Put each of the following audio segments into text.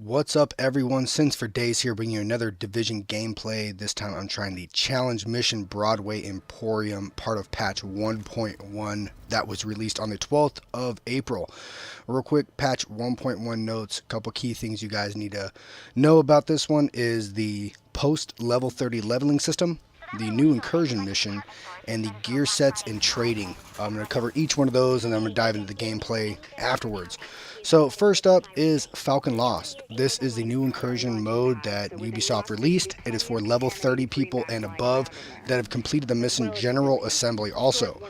What's up, everyone? Since for days here, bringing you another Division gameplay. This time I'm trying the Challenge Mission Broadway Emporium, part of patch 1.1 that was released on the 12th of April. Real quick, patch 1.1 notes. A couple key things you guys need to know about this one is the post level 30 leveling system, the new incursion mission, and the gear sets and trading. I'm going to cover each one of those, and then I'm going to dive into the gameplay afterwards. So first up is Falcon Lost. This is the new incursion mode that Ubisoft released. It is for level 30 people and above that have completed the mission General Assembly also.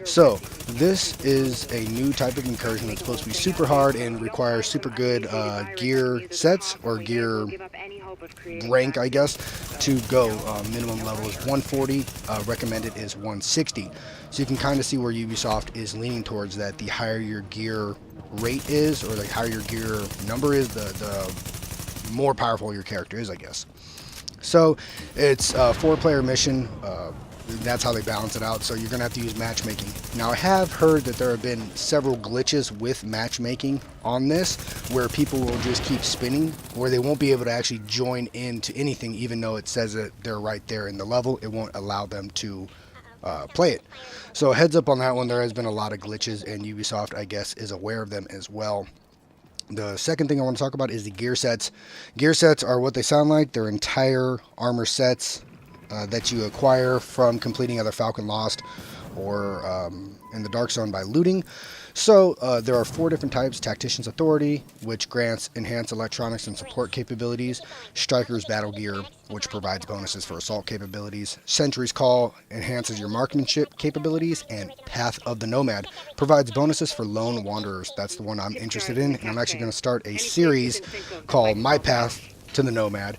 So this is a new type of incursion that's supposed to be super hard and requires super good gear sets or gear rank, I guess, to go. Minimum level is 140, recommended is 160. So you can kind of see where Ubisoft is leaning towards that. The higher your gear rate is, or the higher your gear number is, the more powerful your character is, I guess. So it's a 4-player mission. That's how they balance it out, so you're going to have to use matchmaking. Now, I have heard that there have been several glitches with matchmaking on this, where people will just keep spinning, where they won't be able to actually join into anything, even though it says that they're right there in the level. It won't allow them to play it. So heads up on that one. There has been a lot of glitches, and Ubisoft, I guess, is aware of them as well. The second thing I want to talk about is the gear sets. Gear sets are what they sound like. They're entire armor sets that you acquire from completing either Falcon Lost or in the Dark Zone by looting. So there are 4 different types. Tactician's Authority, which grants enhanced electronics and support capabilities. Striker's Battle Gear, which provides bonuses for assault capabilities. Sentry's Call enhances your marksmanship capabilities. And Path of the Nomad provides bonuses for lone wanderers. That's the one I'm interested in, and I'm actually going to start a series called My Path to the Nomad,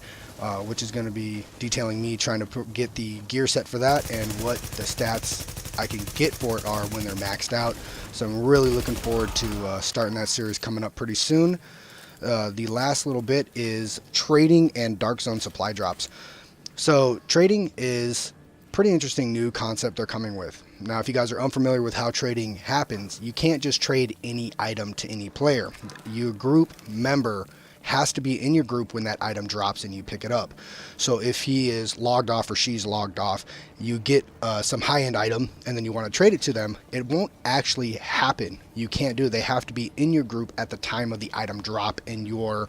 which is going to be detailing me trying to get the gear set for that and what the stats I can get for it are when they're maxed out. So I'm really looking forward to starting that series coming up pretty soon. The last little bit is trading and Dark Zone supply drops. So trading is pretty interesting new concept they're coming with. Now, if you guys are unfamiliar with how trading happens, you can't just trade any item to any player. Your group member has to be in your group when that item drops and you pick it up. So if he is logged off or she's logged off, you get some high-end item and then you want to trade it to them, it won't actually happen. You can't do it. They have to be in your group at the time of the item drop in your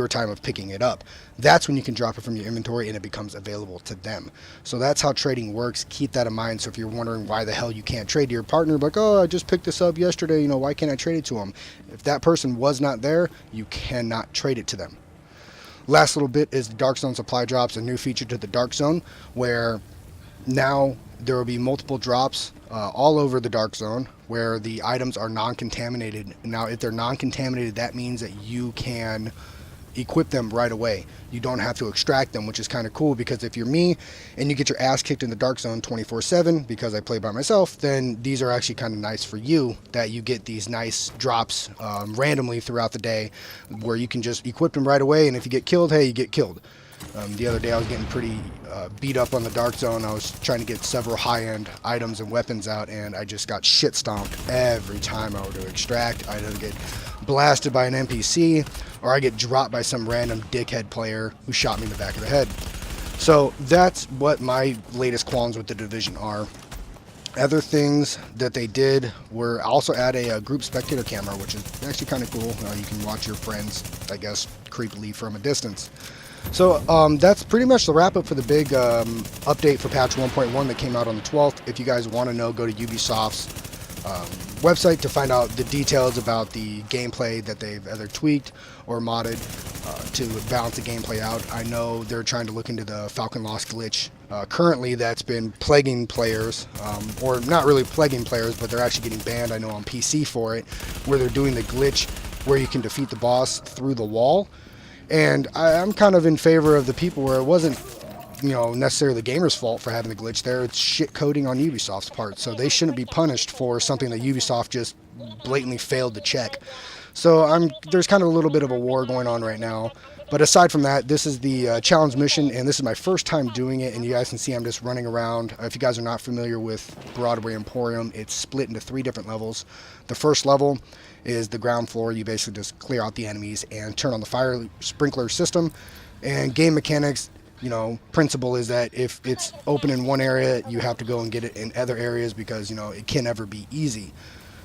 time of picking it up. That's when you can drop it from your inventory and it becomes available to them. So that's how trading works. Keep that in mind. So if you're wondering why the hell you can't trade to your partner, like, oh, I just picked this up yesterday, why can't I trade it to them? If that person was not there, you cannot trade it to them. Last little bit is the Dark Zone supply drops, a new feature to the Dark Zone, where now there will be multiple drops all over the Dark Zone where the items are non-contaminated. Now, if they're non-contaminated, that means that you can equip them right away. You don't have to extract them, which is kind of cool, because if you're me and you get your ass kicked in the Dark Zone 24/7 because I play by myself, then these are actually kind of nice for you, that you get these nice drops randomly throughout the day where you can just equip them right away, and if you get killed, hey, you get killed. The other day I was getting pretty beat up on the Dark Zone. I was trying to get several high-end items and weapons out, and I just got shit stomped every time I were to extract. I either get blasted by an NPC or I get dropped by some random dickhead player who shot me in the back of the head. So that's what my latest qualms with the Division are. Other things that they did were also add a group spectator camera, which is actually kind of cool. You can watch your friends, I guess, creepily from a distance. So that's pretty much the wrap up for the big update for patch 1.1 that came out on the 12th. If you guys want to know, go to Ubisoft's website to find out the details about the gameplay that they've either tweaked or modded to balance the gameplay out. I know they're trying to look into the Falcon Lost glitch currently that's been plaguing players, or not really plaguing players, but they're actually getting banned, I know, on PC for it, where they're doing the glitch where you can defeat the boss through the wall. And I'm kind of in favor of the people where it wasn't, necessarily the gamer's fault for having the glitch there. It's shit coding on Ubisoft's part. So they shouldn't be punished for something that Ubisoft just blatantly failed to check. So there's kind of a little bit of a war going on right now But aside from that, this is the challenge mission, and this is my first time doing it, and you guys can see I'm just running around. If you guys are not familiar with Broadway Emporium, it's split into 3 different levels. The first level is the ground floor. You basically just clear out the enemies and turn on the fire sprinkler system. And game mechanics, principle is that if it's open in one area, you have to go and get it in other areas because, it can never be easy.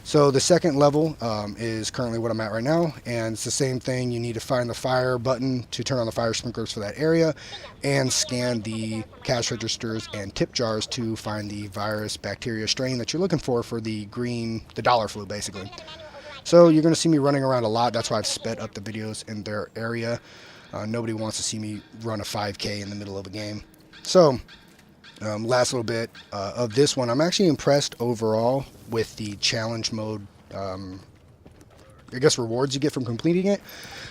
So the second level is currently what I'm at right now, and it's the same thing. You need to find the fire button to turn on the fire sprinklers for that area, and scan the cash registers and tip jars to find the virus, bacteria, strain that you're looking for the dollar flu, basically. So you're going to see me running around a lot. That's why I've sped up the videos in their area. Nobody wants to see me run a 5K in the middle of a game. So last little bit of this one, I'm actually impressed overall with the challenge mode, rewards you get from completing it.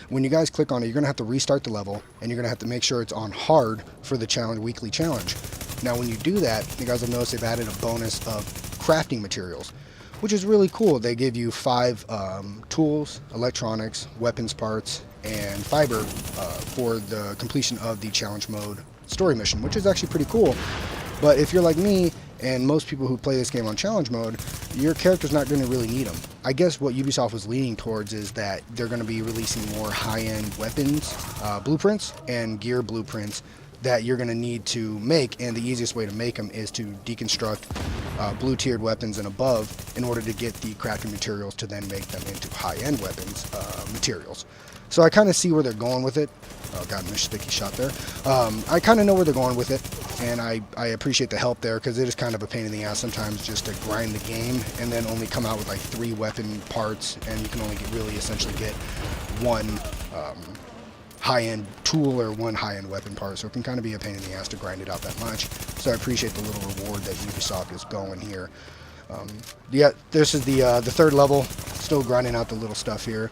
When you guys click on it, you're going to have to restart the level, and you're going to have to make sure it's on hard for the weekly challenge. Now when you do that, you guys will notice they've added a bonus of crafting materials, which is really cool. They give you 5 tools, electronics, weapons parts, and fiber for the completion of the challenge mode story mission, which is actually pretty cool. But if you're like me and most people who play this game on challenge mode, your character's not going to really need them. I guess what Ubisoft was leaning towards is that they're going to be releasing more high-end weapons blueprints and gear blueprints that you're going to need to make, and the easiest way to make them is to deconstruct blue tiered weapons and above in order to get the crafting materials to then make them into high-end weapons materials. So I kind of see where they're going with it. Oh god, missed sticky shot there. I kind of know where they're going with it, and I appreciate the help there, because it is kind of a pain in the ass sometimes just to grind the game and then only come out with like 3 weapon parts, and you can only essentially get 1 high-end tool or 1 high-end weapon part, so it can kind of be a pain in the ass to grind it out that much. So I appreciate the little reward that Ubisoft is going here. Yeah, this is the 3rd level, still grinding out the little stuff here,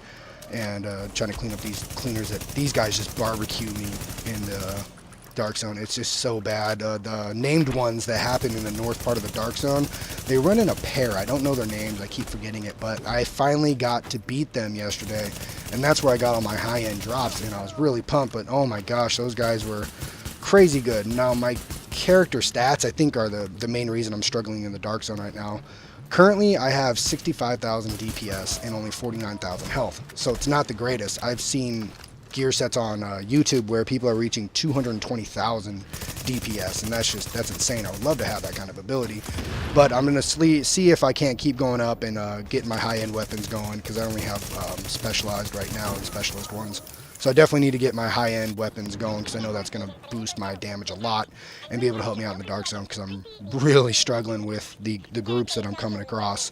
and trying to clean up these cleaners that these guys just barbecue me in the Dark Zone. It's just so bad. The named ones that happen in the north part of the Dark Zone, they run in a pair. I don't know their names. I keep forgetting it, but I finally got to beat them yesterday, and that's where I got all my high-end drops, and I was really pumped. But oh my gosh, those guys were crazy good. Now my character stats, I think, are the main reason I'm struggling in the Dark Zone right now. Currently, I have 65,000 DPS and only 49,000 health, so it's not the greatest. I've seen gear sets on YouTube where people are reaching 220,000 DPS, and that's insane. I would love to have that kind of ability, but I'm going to see if I can't keep going up and get my high-end weapons going, because I only have specialized right now and specialist ones. So I definitely need to get my high-end weapons going, because I know that's going to boost my damage a lot and be able to help me out in the Dark Zone, because I'm really struggling with the groups that I'm coming across.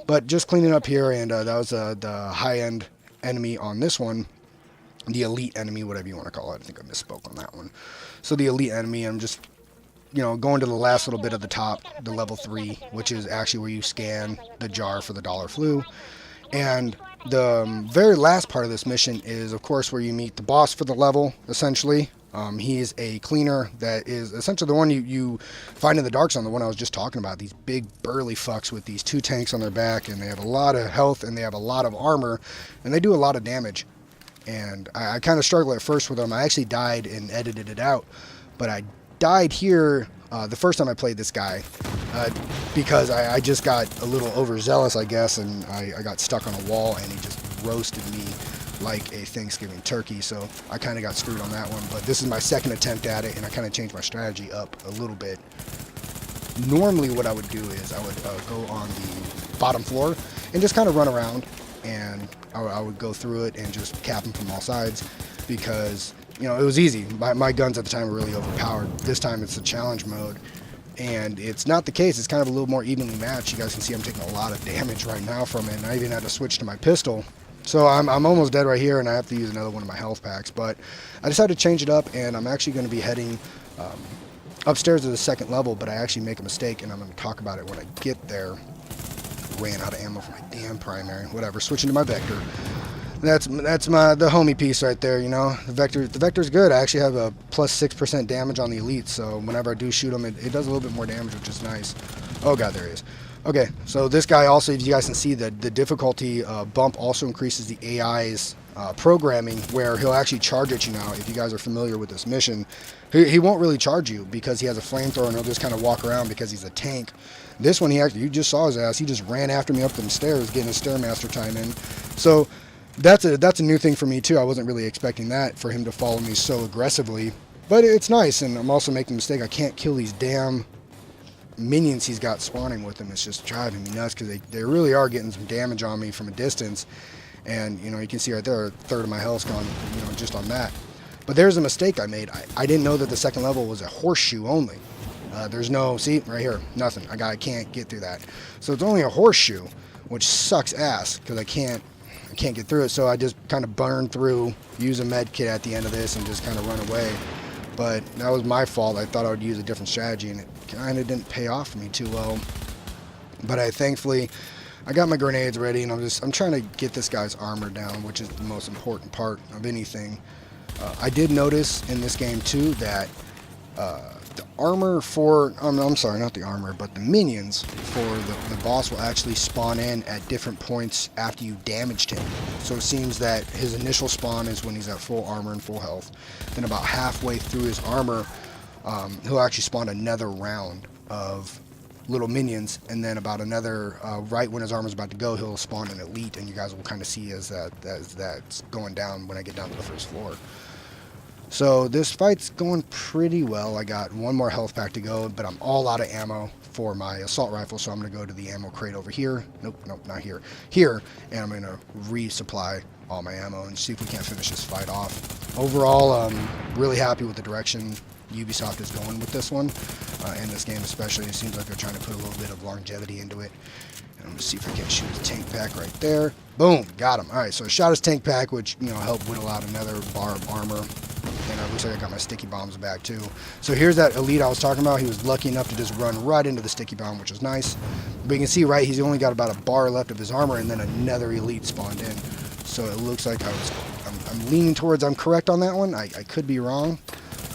But just cleaning up here, and that was the high-end enemy on this one. The elite enemy, whatever you want to call it. I think I misspoke on that one. So the elite enemy, I'm just, going to the last little bit of the top, the level 3, which is actually where you scan the jar for the dollar flu. And the very last part of this mission is, of course, where you meet the boss for the level, essentially. He's a cleaner that is essentially the one you find in the Dark Zone, the one I was just talking about. These big burly fucks with these 2 tanks on their back, and they have a lot of health, and they have a lot of armor, and they do a lot of damage. And I kind of struggled at first with them. I actually died and edited it out, but I died here the first time I played this guy because I just got a little overzealous, I guess, and I got stuck on a wall, and he just roasted me like a Thanksgiving turkey, so I kind of got screwed on that one. But this is my 2nd attempt at it, and I kind of changed my strategy up a little bit. Normally what I would do is I would go on the bottom floor and just kind of run around, and I would go through it and just cap them from all sides, because it was easy. My guns at the time were really overpowered. This time it's the challenge mode, and it's not the case. It's kind of a little more evenly matched. You guys can see I'm taking a lot of damage right now from it, and I even had to switch to my pistol. So I'm almost dead right here, and I have to use another one of my health packs. But I decided to change it up, and I'm actually going to be heading upstairs to the 2nd level, but I actually make a mistake, and I'm going to talk about it when I get there. Ran out of ammo for my damn primary. Whatever, switching to my Vector. That's the homie piece right there, The Vector's good. I actually have a plus 6% damage on the elite, so whenever I do shoot them, it does a little bit more damage, which is nice. Oh god, there he is. Okay, so this guy also, if you guys can see, the difficulty bump also increases the AI's programming, where he'll actually charge at you now. If you guys are familiar with this mission, he won't really charge you because he has a flamethrower and he'll just kind of walk around because he's a tank. This one, you just saw his ass. He just ran after me up them stairs, getting his Stairmaster time in. So that's a new thing for me too. I wasn't really expecting that, for him to follow me so aggressively. But it's nice, and I'm also making a mistake. I can't kill these damn minions he's got spawning with him. It's just driving me nuts because they really are getting some damage on me from a distance. And, you know, you can see right there, a third of my health's gone, you know, just on that. But there's a mistake I made. I didn't know that the second level was a horseshoe only. There's no, see, right here, nothing. I can't get through that. So it's only a horseshoe, which sucks ass because I can't get through it. So I just kind of burn through, use a med kit at the end of this, and just kind of run away. But that was my fault. I thought I would use a different strategy, and it kind of didn't pay off for me too well. But thankfully, I got my grenades ready, and I'm trying to get this guy's armor down, which is the most important part of anything. I did notice in this game too that the armor for, I'm sorry, not the armor, but the minions for the boss will actually spawn in at different points after you damaged him. So it seems that his initial spawn is when he's at full armor and full health. Then about halfway through his armor, he'll actually spawn another round of little minions, and then about another, right when his armor's about to go, he'll spawn an elite, and you guys will kind of see as that's going down when I get down to the first floor. So this fight's going pretty well. I got one more health pack to go, but I'm all out of ammo for my assault rifle, so I'm going to go to the ammo crate over here. Nope, not here. Here, and I'm going to resupply all my ammo and see if we can't finish this fight off. Overall, I'm really happy with the direction Ubisoft is going with this one, in this game especially. It seems like they're trying to put a little bit of longevity into it. And I'm going to see if I can't shoot his tank pack right there. Boom, got him. Alright, so I shot his tank pack, which, you know, helped whittle out another bar of armor. And it looks like I got my sticky bombs back too. So here's that elite I was talking about. He was lucky enough to just run right into the sticky bomb, which is nice. But you can see, right, he's only got about a bar left of his armor, and then another elite spawned in. So it looks like I'm leaning towards I'm correct on that one. I could be wrong,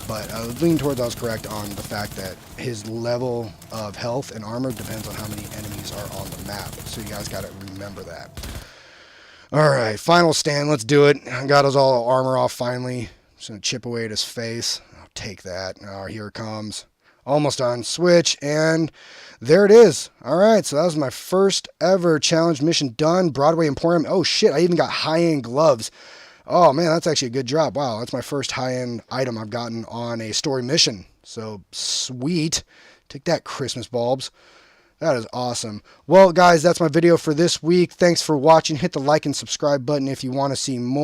but I was leaning towards I was correct on the fact that his level of health and armor depends on how many enemies are on the map. So you guys got to remember that. Alright, final stand. Let's do it. I got his all armor off finally. Just going to chip away at his face. I'll take that. Oh, here it comes. Almost done. Switch, and there it is. Alright, so that was my first ever challenge mission done. Broadway Emporium. Oh shit, I even got high-end gloves. Oh man, that's actually a good drop. Wow, that's my first high-end item I've gotten on a story mission. So sweet. Take that, Christmas bulbs. That is awesome. Well, guys, that's my video for this week. Thanks for watching. Hit the like and subscribe button if you want to see more.